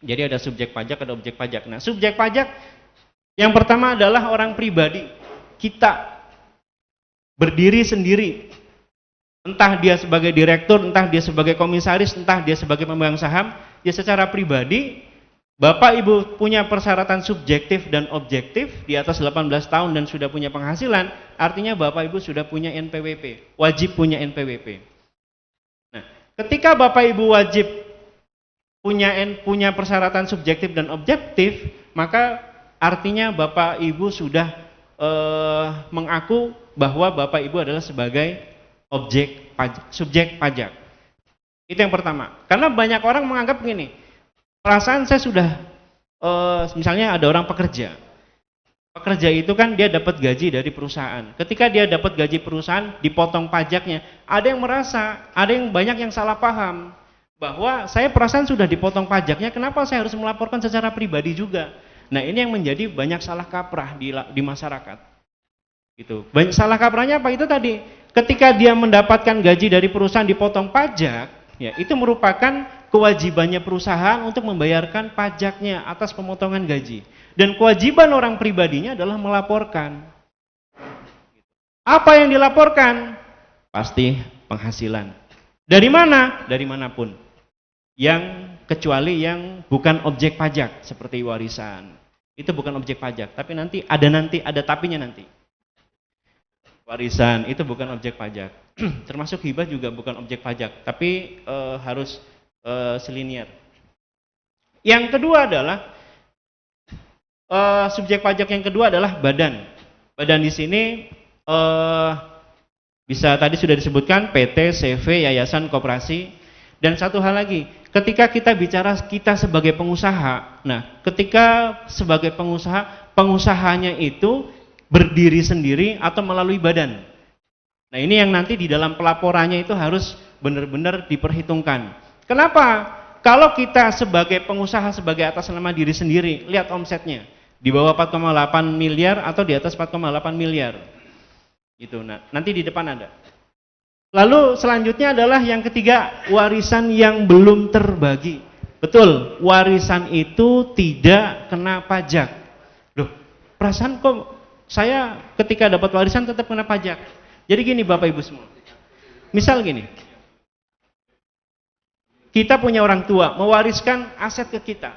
Jadi ada subjek pajak, ada objek pajak. Nah, subjek pajak yang pertama adalah orang pribadi. Kita berdiri sendiri. Entah dia sebagai direktur, entah dia sebagai komisaris, entah dia sebagai pemegang saham, ya secara pribadi Bapak Ibu punya persyaratan subjektif dan objektif di atas 18 tahun dan sudah punya penghasilan, artinya Bapak Ibu sudah punya NPWP, wajib punya NPWP. Nah, ketika Bapak Ibu wajib punya persyaratan subjektif dan objektif, maka artinya Bapak Ibu sudah mengaku bahwa Bapak Ibu adalah sebagai subjek pajak. Itu yang pertama. Karena banyak orang menganggap begini, perasaan saya sudah, misalnya ada orang pekerja. Pekerja itu kan dia dapat gaji dari perusahaan. Ketika dia dapat gaji perusahaan, dipotong pajaknya. Ada yang merasa, ada yang banyak yang salah paham bahwa saya perasaan sudah dipotong pajaknya, kenapa saya harus melaporkan secara pribadi juga? Nah, ini yang menjadi banyak salah kaprah di masyarakat. Gitu. Banyak salah kaprahnya apa itu tadi? Ketika dia mendapatkan gaji dari perusahaan dipotong pajak, ya itu merupakan kewajibannya perusahaan untuk membayarkan pajaknya atas pemotongan gaji. Dan kewajiban orang pribadinya adalah melaporkan. Apa yang dilaporkan? Pasti penghasilan. Dari mana? Dari manapun. Yang kecuali yang bukan objek pajak seperti warisan. Itu bukan objek pajak, tapi nanti ada tapinya nanti. Warisan itu bukan objek pajak. Termasuk hibah juga bukan objek pajak, tapi harus selinier. Yang kedua adalah subjek pajak yang kedua adalah badan. Badan di sini bisa tadi sudah disebutkan PT, CV, yayasan, koperasi. Dan satu hal lagi, ketika kita bicara kita sebagai pengusaha, nah ketika sebagai pengusaha, pengusahanya itu berdiri sendiri atau melalui badan. Nah ini yang nanti di dalam pelaporannya itu harus benar-benar diperhitungkan. Kenapa? Kalau kita sebagai pengusaha sebagai atas nama diri sendiri, lihat omsetnya di bawah 4,8 miliar atau di atas 4,8 miliar. Itu. Nah, nanti di depan ada. Lalu selanjutnya adalah yang ketiga, warisan yang belum terbagi. Betul, warisan itu tidak kena pajak. Loh, perasaan kok saya ketika dapat warisan tetap kena pajak. Jadi gini Bapak Ibu semua. Misal gini. Kita punya orang tua mewariskan aset ke kita.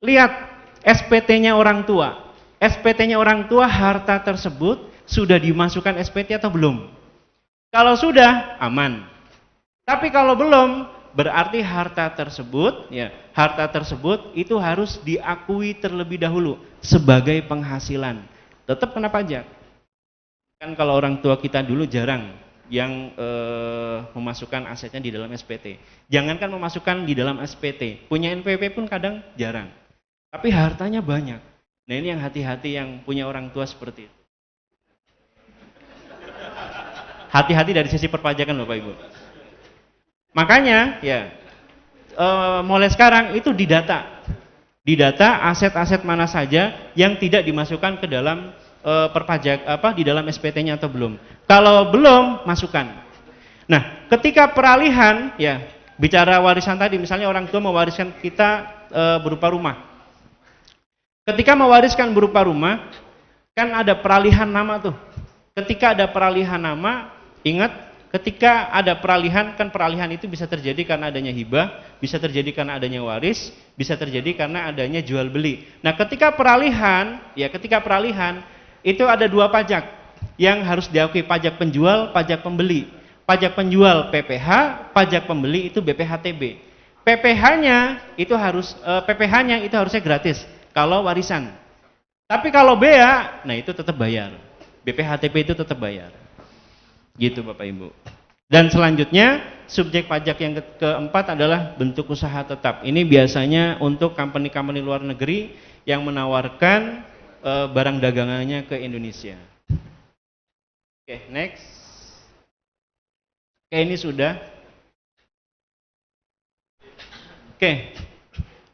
Lihat SPT-nya orang tua. SPT-nya orang tua, harta tersebut sudah dimasukkan SPT atau belum? Kalau sudah, aman. Tapi kalau belum, berarti harta tersebut itu harus diakui terlebih dahulu sebagai penghasilan. Tetap kena pajak. Kan kalau orang tua kita dulu jarang yang memasukkan asetnya di dalam SPT. Jangankan memasukkan di dalam SPT, punya NPWP pun kadang jarang. Tapi hartanya banyak. Nah ini yang hati-hati yang punya orang tua seperti itu. Hati-hati dari sisi perpajakan Bapak Ibu. Makanya ya mulai sekarang itu didata. Didata aset-aset mana saja yang tidak dimasukkan ke dalam di dalam SPT-nya atau belum. Kalau belum, masukkan. Nah, ketika peralihan ya bicara warisan tadi, misalnya orang tua mewariskan kita berupa rumah. Ketika mewariskan berupa rumah, kan ada peralihan nama tuh. Ketika ada peralihan nama, ingat, ketika ada peralihan, kan peralihan itu bisa terjadi karena adanya hibah, bisa terjadi karena adanya waris, bisa terjadi karena adanya jual beli. Nah, ketika peralihan itu ada dua pajak yang harus diakui, pajak penjual, pajak pembeli. Pajak penjual PPH, pajak pembeli itu BPHTB. PPH-nya itu harusnya gratis kalau warisan. Tapi kalau bea, nah itu tetap bayar. BPHTB itu tetap bayar. Gitu Bapak Ibu. Dan selanjutnya subjek pajak yang keempat adalah bentuk usaha tetap. Ini biasanya untuk company-company luar negeri yang menawarkan barang dagangannya ke Indonesia. Oke, next. Oke, ini sudah. Oke.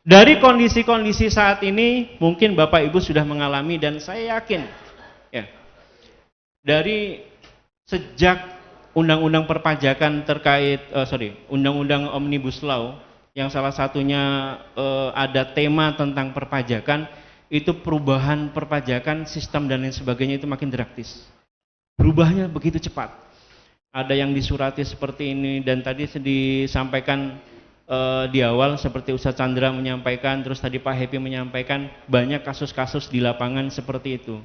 Dari kondisi-kondisi saat ini mungkin Bapak Ibu sudah mengalami dan saya yakin ya. Dari sejak undang-undang perpajakan terkait Undang-Undang Omnibus Law yang salah satunya ada tema tentang perpajakan, itu perubahan perpajakan, sistem dan lain sebagainya itu makin drastis. Berubahnya begitu cepat. Ada yang disurati seperti ini, dan tadi disampaikan di awal seperti Ustadz Chandra menyampaikan, terus tadi Pak Happy menyampaikan, banyak kasus-kasus di lapangan seperti itu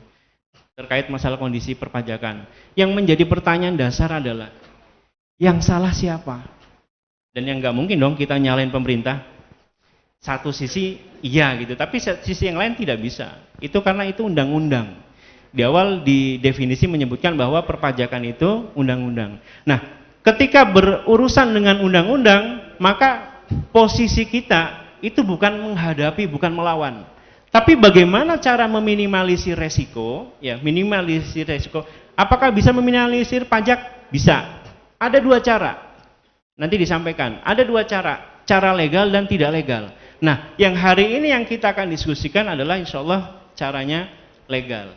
terkait masalah kondisi perpajakan. Yang menjadi pertanyaan dasar adalah, yang salah siapa? Dan yang nggak mungkin dong kita nyalain pemerintah. Satu sisi iya gitu, tapi sisi yang lain tidak bisa. Itu karena itu undang-undang. Di awal di definisi menyebutkan bahwa perpajakan itu undang-undang. Nah, ketika berurusan dengan undang-undang, maka posisi kita itu bukan menghadapi, bukan melawan. Tapi bagaimana cara meminimalisir resiko? Ya, minimalisir resiko. Apakah bisa meminimalisir pajak? Bisa. Ada dua cara. Nanti disampaikan. Ada dua cara. Cara legal dan tidak legal. Nah, yang hari ini yang kita akan diskusikan adalah insya Allah caranya legal.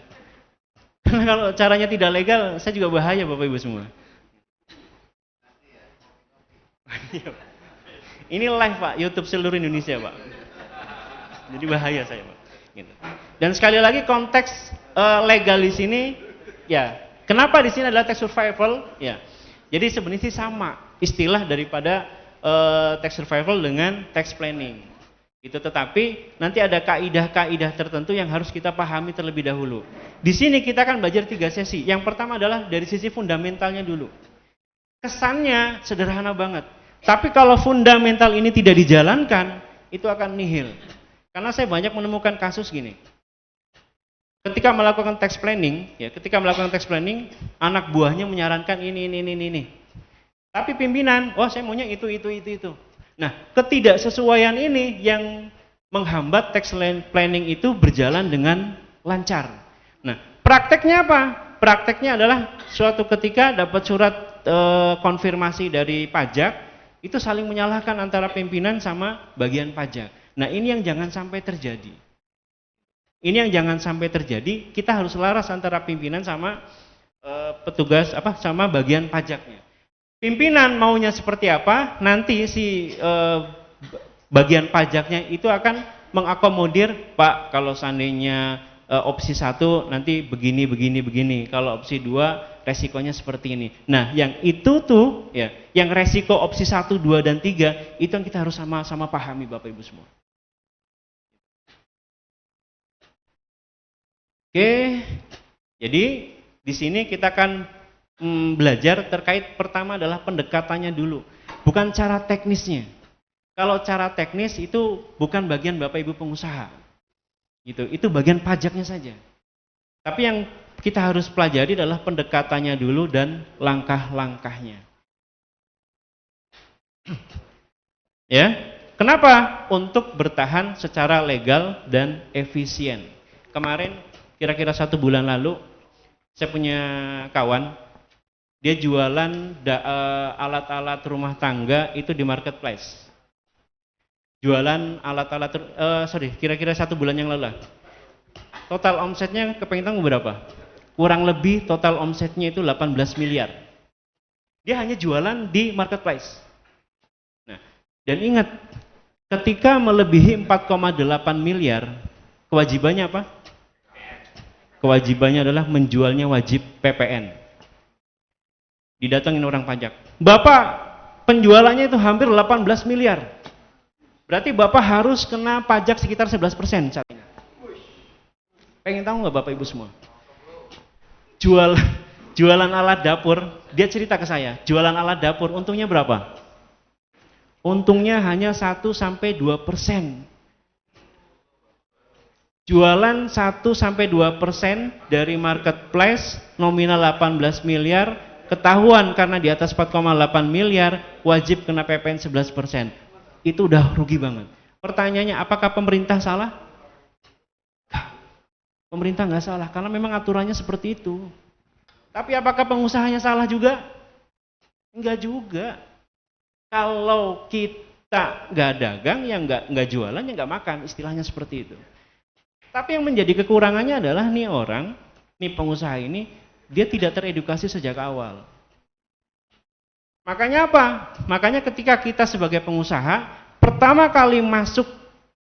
Karena kalau caranya tidak legal, saya juga bahaya Bapak Ibu semua. Ini live Pak, YouTube seluruh Indonesia Pak. Jadi bahaya saya Pak. Gitu. Dan sekali lagi konteks legal di sini, ya. Kenapa di sini adalah tax survival? Ya. Jadi sebenarnya sih sama istilah daripada tax survival dengan tax planning. Itu, tetapi nanti ada kaidah-kaidah tertentu yang harus kita pahami terlebih dahulu. Di sini kita akan belajar 3 sesi. Yang pertama adalah dari sisi fundamentalnya dulu. Kesannya sederhana banget. Tapi kalau fundamental ini tidak dijalankan, itu akan nihil. Karena saya banyak menemukan kasus gini. Ketika melakukan tax planning, anak buahnya menyarankan ini. Tapi pimpinan, saya maunya itu. Nah, ketidaksesuaian ini yang menghambat tax planning itu berjalan dengan lancar. Nah, prakteknya apa? Prakteknya adalah suatu ketika dapat surat konfirmasi dari pajak, itu saling menyalahkan antara pimpinan sama bagian pajak. Nah, ini yang jangan sampai terjadi. Kita harus selaras antara pimpinan sama petugas sama bagian pajaknya. Pimpinan maunya seperti apa, nanti si bagian pajaknya itu akan mengakomodir, Pak, kalau seandainya opsi 1 nanti begini. Kalau opsi 2 resikonya seperti ini. Nah, yang itu tuh ya, yang resiko opsi 1, 2 dan 3 itu yang kita harus sama-sama pahami Bapak Ibu semua. Oke. Jadi di sini kita akan belajar terkait pertama adalah pendekatannya dulu, bukan cara teknisnya. Kalau cara teknis itu bukan bagian Bapak Ibu pengusaha, itu bagian pajaknya saja. Tapi yang kita harus pelajari adalah pendekatannya dulu dan langkah-langkahnya. Ya, kenapa? Untuk bertahan secara legal dan efisien. Kemarin kira-kira 1 bulan lalu saya punya kawan. Dia jualan alat-alat rumah tangga itu di marketplace. Jualan alat-alat, kira-kira 1 bulan yang lalu. Total omsetnya kepengen tahu berapa? Kurang lebih total omsetnya itu 18 miliar. Dia hanya jualan di marketplace. Nah, dan ingat, ketika melebihi 4,8 miliar, kewajibannya apa? Kewajibannya adalah menjualnya wajib PPN. Didatengin orang pajak. Bapak, penjualannya itu hampir 18 miliar. Berarti Bapak harus kena pajak sekitar 11% saat ini. Pengen tahu nggak Bapak Ibu semua? Jualan alat dapur, dia cerita ke saya, jualan alat dapur untungnya berapa? Untungnya hanya 1-2%. Jualan 1-2% dari marketplace, nominal 18 miliar, ketahuan karena di atas 4,8 miliar, wajib kena PPN 11%. Itu udah rugi banget. Pertanyaannya, apakah pemerintah salah? Pemerintah nggak salah, karena memang aturannya seperti itu. Tapi apakah pengusahanya salah juga? Enggak juga. Kalau kita nggak dagang, ya nggak jualan, ya nggak makan. Istilahnya seperti itu. Tapi yang menjadi kekurangannya adalah nih pengusaha ini, dia tidak teredukasi sejak awal. Makanya apa? Makanya ketika kita sebagai pengusaha, pertama kali masuk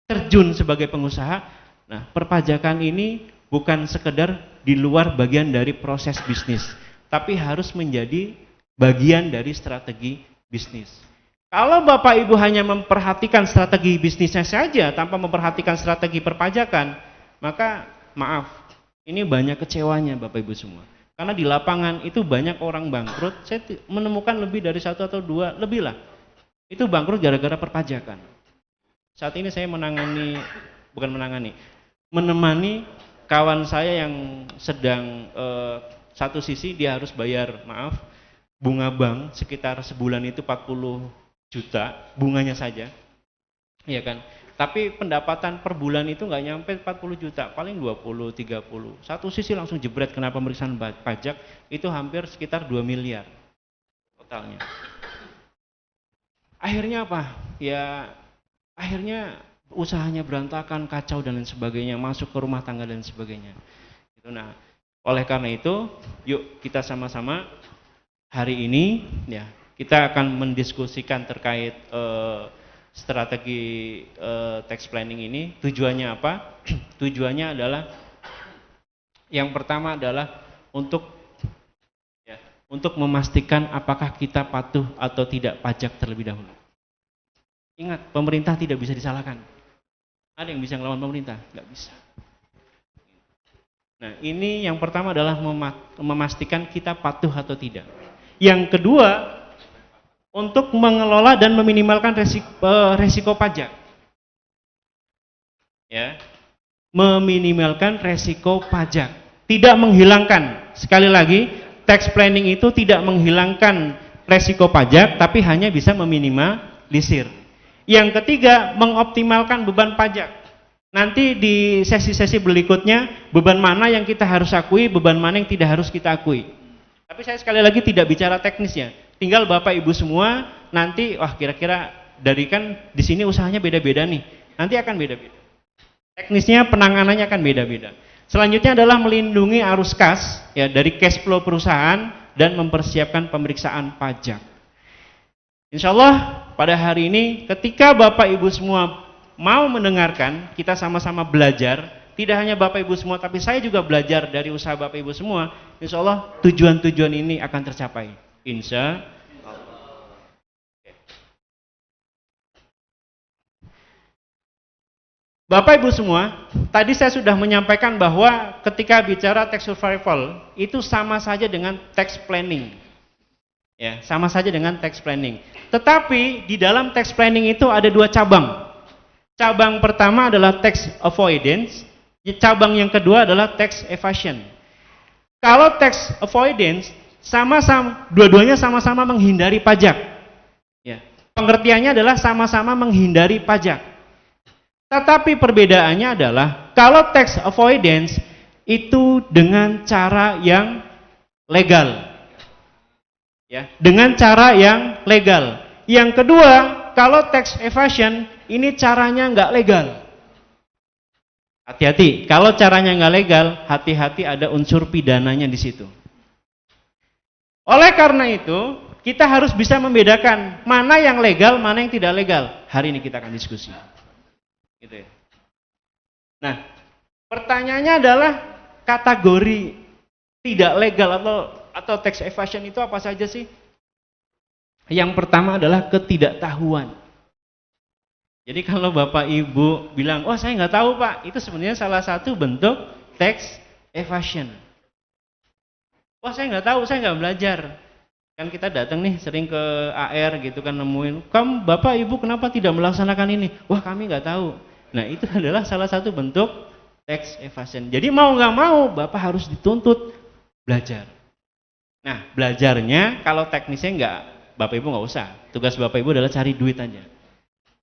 terjun sebagai pengusaha, nah perpajakan ini bukan sekedar di luar bagian dari proses bisnis, tapi harus menjadi bagian dari strategi bisnis. Kalau Bapak Ibu hanya memperhatikan strategi bisnisnya saja tanpa memperhatikan strategi perpajakan, maka maaf, ini banyak kecewanya Bapak Ibu semua. Karena di lapangan itu banyak orang bangkrut, saya menemukan lebih dari 1 atau 2, lebih lah. Itu bangkrut gara-gara perpajakan. Saat ini saya menemani kawan saya yang sedang satu sisi dia harus bayar, bunga bank sekitar sebulan itu 40 juta, bunganya saja. Iya kan? Tapi pendapatan per bulan itu nggak nyampe 40 juta, paling 20, 30. Satu sisi langsung jebret kena pemeriksaan pajak, itu hampir sekitar 2 miliar totalnya. Akhirnya apa? Ya akhirnya usahanya berantakan, kacau dan lain sebagainya, masuk ke rumah tangga dan sebagainya. Nah, oleh karena itu, yuk kita sama-sama hari ini ya kita akan mendiskusikan terkait strategi tax planning ini. Tujuannya apa? Tujuannya adalah yang pertama adalah untuk memastikan apakah kita patuh atau tidak pajak terlebih dahulu. Ingat, pemerintah tidak bisa disalahkan. Ada yang bisa ngelawan pemerintah? Nggak bisa. Nah, ini yang pertama adalah memastikan kita patuh atau tidak. Yang kedua, untuk mengelola dan meminimalkan resiko pajak. Ya, meminimalkan resiko pajak. Tidak menghilangkan. Sekali lagi, tax planning itu tidak menghilangkan resiko pajak, tapi hanya bisa meminimalisir. Yang ketiga, mengoptimalkan beban pajak. Nanti di sesi-sesi berikutnya, beban mana yang kita harus akui, beban mana yang tidak harus kita akui. Tapi saya sekali lagi tidak bicara teknisnya. Tinggal Bapak Ibu semua nanti, wah kira-kira dari kan di sini usahanya beda-beda nih. Nanti akan beda-beda. Teknisnya penanganannya akan beda-beda. Selanjutnya adalah melindungi arus kas ya dari cash flow perusahaan dan mempersiapkan pemeriksaan pajak. Insya Allah pada hari ini ketika Bapak Ibu semua mau mendengarkan, kita sama-sama belajar, tidak hanya Bapak Ibu semua tapi saya juga belajar dari usaha Bapak Ibu semua. Insya Allah tujuan-tujuan ini akan tercapai. Insya Allah. Bapak Ibu semua, tadi saya sudah menyampaikan bahwa ketika bicara tax survival itu sama saja dengan tax planning. Ya, sama saja dengan tax planning. Tetapi di dalam tax planning itu ada 2 cabang. Cabang pertama adalah tax avoidance, cabang yang kedua adalah tax evasion. Kalau tax avoidance sama-sama dua-duanya sama-sama menghindari pajak. Ya. Pengertiannya adalah sama-sama menghindari pajak. Tetapi perbedaannya adalah kalau tax avoidance itu dengan cara yang legal. Ya, dengan cara yang legal. Yang kedua, kalau tax evasion ini caranya nggak legal. Hati-hati, kalau caranya nggak legal, hati-hati ada unsur pidananya di situ. Oleh karena itu, kita harus bisa membedakan mana yang legal, mana yang tidak legal. Hari ini kita akan diskusi. Gitu ya. Nah, pertanyaannya adalah kategori tidak legal atau tax evasion itu apa saja sih? Yang pertama adalah ketidaktahuan. Jadi kalau Bapak Ibu bilang, oh saya nggak tahu Pak, itu sebenarnya salah satu bentuk tax evasion. Wah saya nggak tahu, saya nggak belajar. Kan kita datang nih sering ke AR gitu kan nemuin, kamu Bapak Ibu kenapa tidak melaksanakan ini? Wah kami nggak tahu. Nah itu adalah salah satu bentuk tax evasion. Jadi mau nggak mau Bapak harus dituntut belajar. Nah belajarnya kalau teknisnya nggak, Bapak Ibu nggak usah. Tugas Bapak Ibu adalah cari duit aja.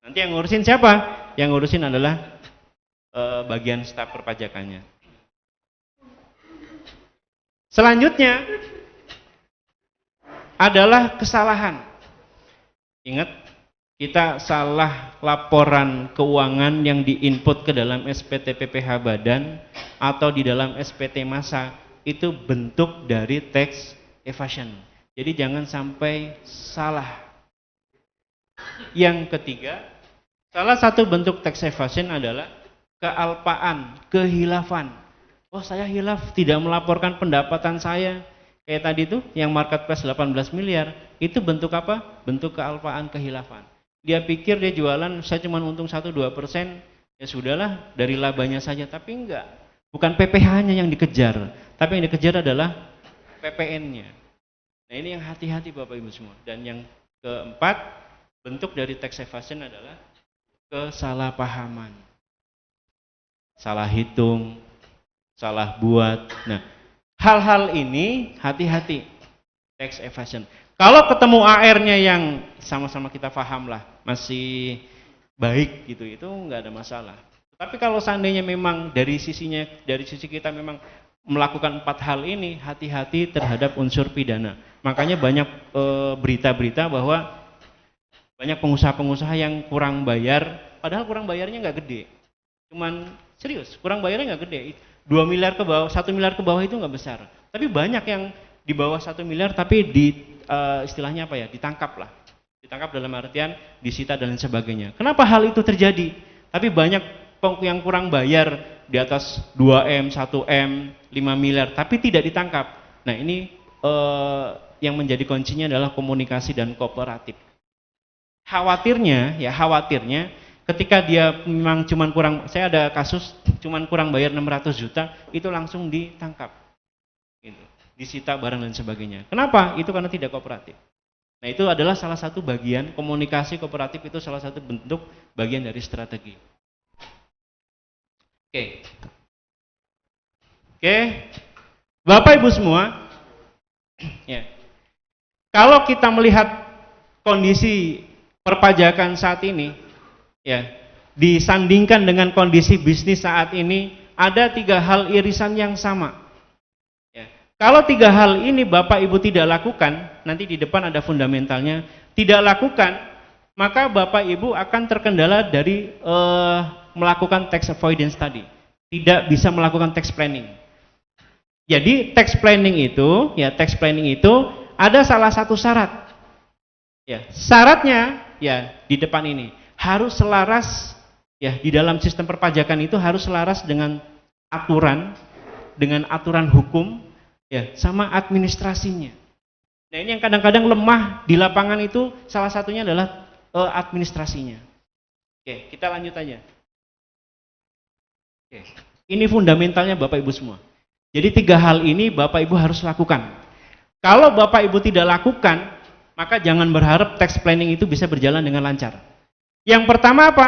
Nanti yang ngurusin siapa? Yang ngurusin adalah bagian staf perpajakannya. Selanjutnya adalah kesalahan. Ingat, kita salah laporan keuangan yang diinput ke dalam SPT PPh Badan atau di dalam SPT Masa itu bentuk dari tax evasion. Jadi jangan sampai salah. Yang ketiga Salah satu bentuk tax evasion adalah kealpaan, kehilafan. Oh, saya hilaf, tidak melaporkan pendapatan saya. Kayak tadi tuh yang marketplace 18 miliar, itu bentuk apa? Bentuk kealpaan, kehilafan. Dia pikir dia jualan, saya cuma untung 1-2%, ya sudahlah dari labanya saja. Tapi enggak, bukan PPh-nya yang dikejar, tapi yang dikejar adalah PPN-nya. Nah, ini yang hati-hati Bapak Ibu semua. Dan yang keempat, bentuk dari tax evasion adalah kesalahpahaman. Salah hitung, salah buat. Nah, hal-hal ini hati-hati tax evasion. Kalau ketemu AR-nya yang sama-sama kita paham lah, masih baik gitu, itu nggak ada masalah. Tapi kalau seandainya memang dari sisi kita memang melakukan 4 hal ini, hati-hati terhadap unsur pidana. Makanya banyak berita-berita bahwa banyak pengusaha-pengusaha yang kurang bayar, padahal kurang bayarnya nggak gede. Cuman serius, kurang bayarnya nggak gede. 2 miliar ke bawah, 1 miliar ke bawah itu nggak besar. Tapi banyak yang di bawah 1 miliar tapi istilahnya apa ya, ditangkap lah. Ditangkap dalam artian disita dan lain sebagainya. Kenapa hal itu terjadi? Tapi banyak yang kurang bayar di atas 2M, 1M, 5 miliar tapi tidak ditangkap. Nah, ini yang menjadi kuncinya adalah komunikasi dan kooperatif. Khawatirnya ketika dia memang cuman kurang, saya ada kasus cuman kurang bayar 600 juta, itu langsung ditangkap. Gitu. Disita barang dan sebagainya. Kenapa? Itu karena tidak kooperatif. Nah, itu adalah salah satu bagian komunikasi kooperatif, itu salah satu bentuk bagian dari strategi. Oke. Bapak Ibu semua, ya. Kalau kita melihat kondisi perpajakan saat ini, ya, disandingkan dengan kondisi bisnis saat ini, ada 3 hal irisan yang sama. Ya. Kalau 3 hal ini Bapak Ibu tidak lakukan, nanti di depan ada fundamentalnya, tidak lakukan, maka Bapak Ibu akan terkendala dari melakukan tax avoidance tadi. Tidak bisa melakukan tax planning. Jadi tax planning itu ada salah satu syarat. Ya, syaratnya ya di depan ini harus selaras, ya, di dalam sistem perpajakan itu harus selaras dengan aturan hukum, ya, sama administrasinya. Nah, ini yang kadang-kadang lemah di lapangan itu, salah satunya adalah administrasinya. Oke, kita lanjut aja. Oke, ini fundamentalnya Bapak Ibu semua. Jadi 3 hal ini Bapak Ibu harus lakukan. Kalau Bapak Ibu tidak lakukan, maka jangan berharap tax planning itu bisa berjalan dengan lancar. Yang pertama apa?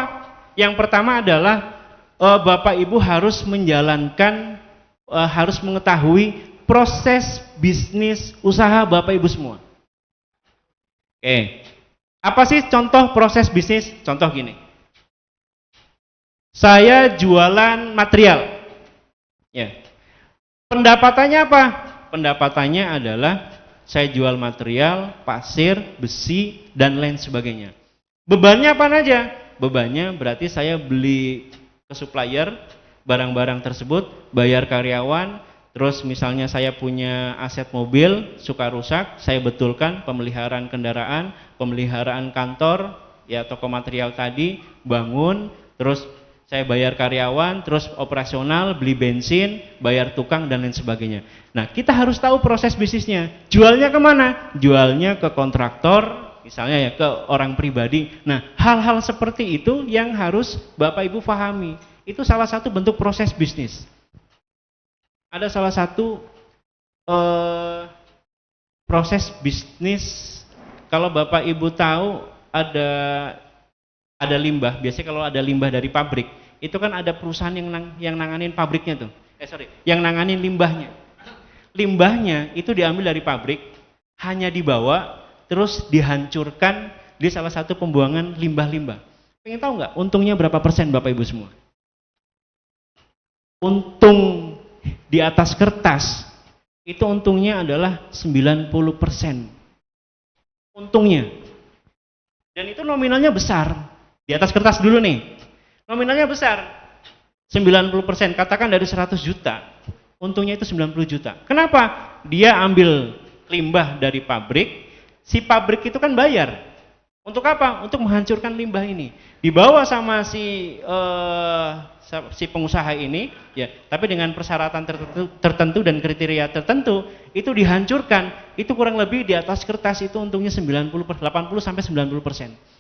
Yang pertama adalah Bapak Ibu harus menjalankan, harus mengetahui proses bisnis usaha Bapak Ibu semua. Oke. Apa sih contoh proses bisnis? Contoh gini. Saya jualan material. Ya. Pendapatannya apa? Pendapatannya adalah saya jual material, pasir, besi, dan lain sebagainya. Bebannya apa aja? Bebannya berarti saya beli ke supplier barang-barang tersebut, bayar karyawan, terus misalnya saya punya aset mobil, suka rusak, saya betulkan, pemeliharaan kendaraan, pemeliharaan kantor, ya toko material tadi, bangun, terus saya bayar karyawan, terus operasional, beli bensin, bayar tukang, dan lain sebagainya. Nah, kita harus tahu proses bisnisnya. Jualnya kemana? Jualnya ke kontraktor, misalnya ya ke orang pribadi. Nah, hal-hal seperti itu yang harus Bapak Ibu pahami. Itu salah satu bentuk proses bisnis. Ada salah satu proses bisnis, kalau Bapak Ibu tahu ada limbah. Biasanya kalau ada limbah dari pabrik, itu kan ada perusahaan yang nanganin pabriknya tuh. Yang nanganin limbahnya. Limbahnya itu diambil dari pabrik, hanya dibawa, terus dihancurkan di salah satu pembuangan limbah-limbah. Pengen tahu nggak untungnya berapa persen Bapak Ibu semua? Untung di atas kertas, itu untungnya adalah 90%. Untungnya. Dan itu nominalnya besar. Di atas kertas dulu nih, nominalnya besar, 90%, katakan dari 100 juta, untungnya itu 90 juta. Kenapa? Dia ambil limbah dari pabrik, si pabrik itu kan bayar, Untuk apa? Untuk menghancurkan limbah ini. Dibawa sama si pengusaha ini, ya, tapi dengan persyaratan tertentu dan kriteria tertentu, itu dihancurkan. Itu kurang lebih di atas kertas itu untungnya 80 sampai 90%.